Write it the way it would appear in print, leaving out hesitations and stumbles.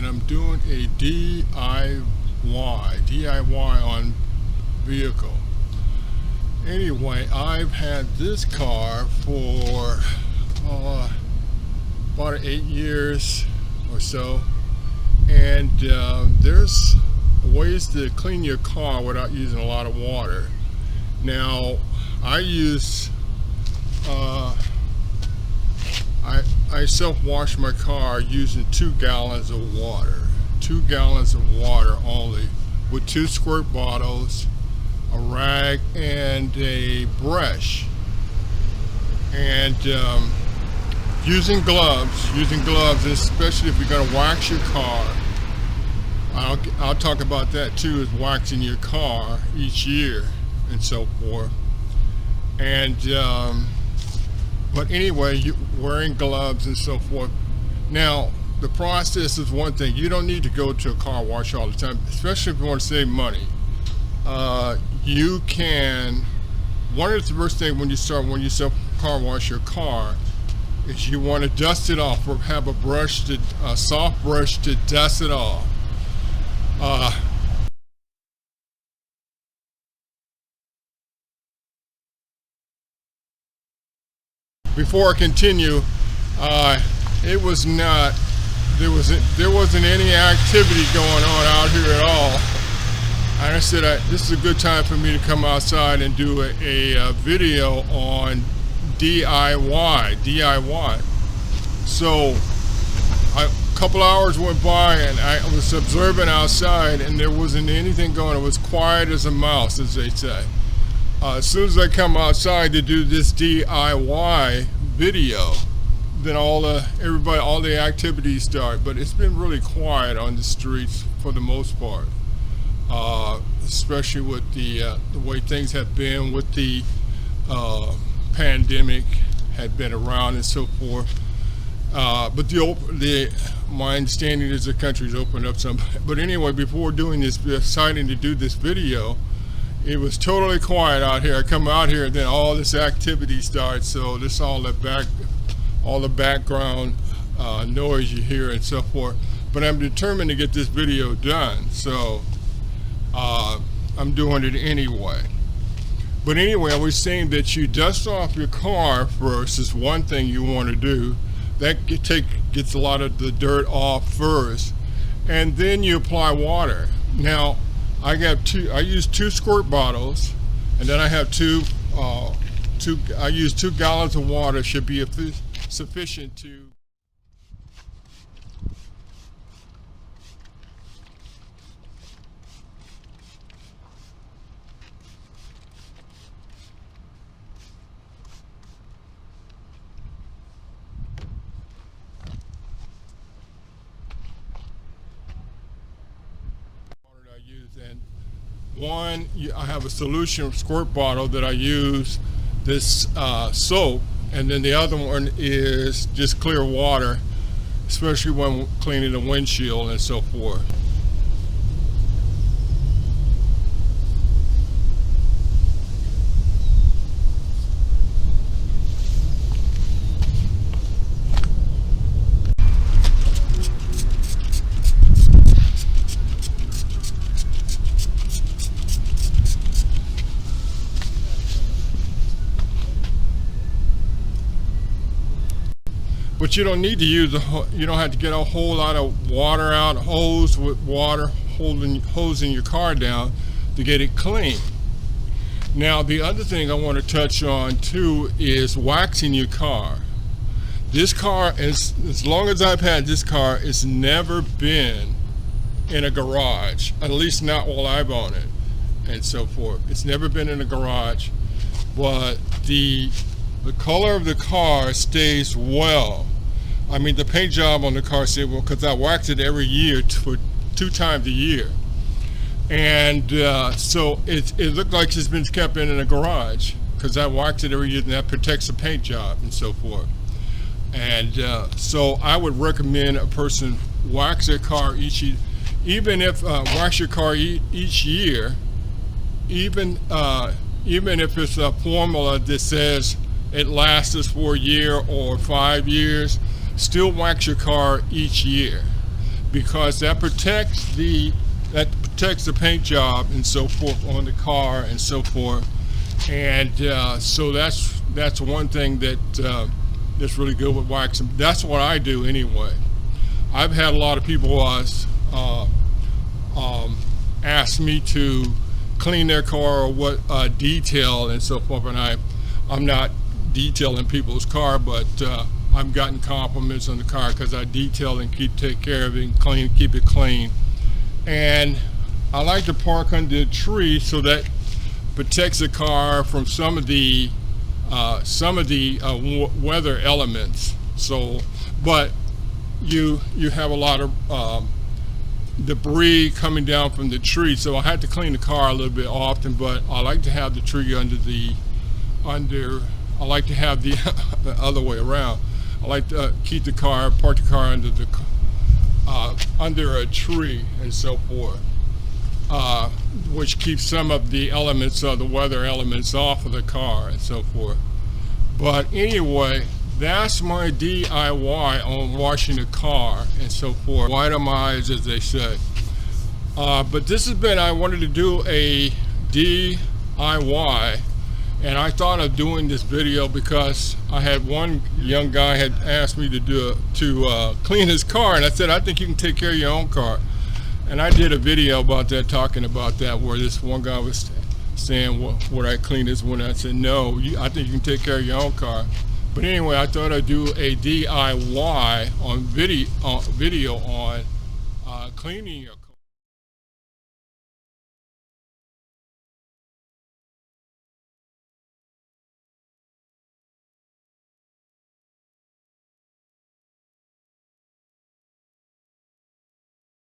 I'm doing a DIY on vehicle. Anyway, I've had this car for about 8 years or so, and there's ways to clean your car without using a lot of water. Now, I use I self-wash my car using 2 gallons of water. 2 gallons of water only, with 2 squirt bottles, a rag, and a brush. And using gloves, especially if you're going to wax your car. I'll talk about that too, is waxing your car each year and so forth. And but anyway, you wearing gloves and so forth. Now, the process is one thing. You don't need to go to a car wash all the time, especially if you want to save money. You can, one of the first things when you self car wash your car is you want to dust it off, or have a soft brush to dust it off. Before I continue, there wasn't any activity going on out here at all. And I said, this is a good time for me to come outside and do a video on DIY. So a couple hours went by and I was observing outside, and there wasn't anything going on. It was quiet as a mouse, as they say. As soon as I come outside to do this DIY video, then all the activities start. But it's been really quiet on the streets for the most part, especially with the way things have been with the pandemic had been around and so forth. But my understanding is the country's opened up some. But anyway, before doing this, deciding to do this video, it was totally quiet out here. I come out here and then all this activity starts. So this all the background noise you hear and so forth. But I'm determined to get this video done, so I'm doing it anyway. But anyway, I was saying that you dust off your car first is one thing you want to do. That gets a lot of the dirt off first, and then you apply water. Now, I use 2 squirt bottles, and then I have I use 2 gallons of water, should be sufficient to. And I have a solution squirt bottle that I use this soap, and then the other one is just clear water, especially when cleaning the windshield and so forth. But you don't need to use you don't have to get a whole lot of water out, hose with water, hosing your car down to get it clean. Now, the other thing I want to touch on too is waxing your car. This car, as long as I've had this car, it's never been in a garage, at least not while I've owned it and so forth. It's never been in a garage, but the color of the car stays well. I mean, the paint job on the car stays well because I wax it every year for 2 times a year. And so it looked like it's been kept in a garage because I wax it every year, and that protects the paint job and so forth. And so I would recommend a person wax their car each year. Even if wax your car each year, even if it's a formula that says it lasts us for a year or 5 years, still wax your car each year. because that protects the paint job and so forth on the car and so forth. And so that's one thing that's really good with waxing. That's what I do anyway. I've had a lot of people ask me to clean their car or what detail and so forth, and I'm not detailing people's car, but I've gotten compliments on the car because I detail and take care of it and keep it clean. And I like to park under a tree so that protects the car from some of the weather elements. So, but you have a lot of debris coming down from the tree, so I had to clean the car a little bit often. But I like to have the tree I like to have the other way around. I like to park the car under a tree and so forth, which keeps some of the elements of the weather elements off of the car and so forth. But anyway, that's my DIY on washing the car and so forth. Itemize, as they say. But this has been, I wanted to do a DIY, and I thought of doing this video because I had one young guy had asked me to clean his car, and I said, I think you can take care of your own car. And I did a video about that, talking about that, where this one guy was saying, would I clean this one? I said, no, I think you can take care of your own car. But anyway, I thought I'd do a DIY on video on cleaning your car.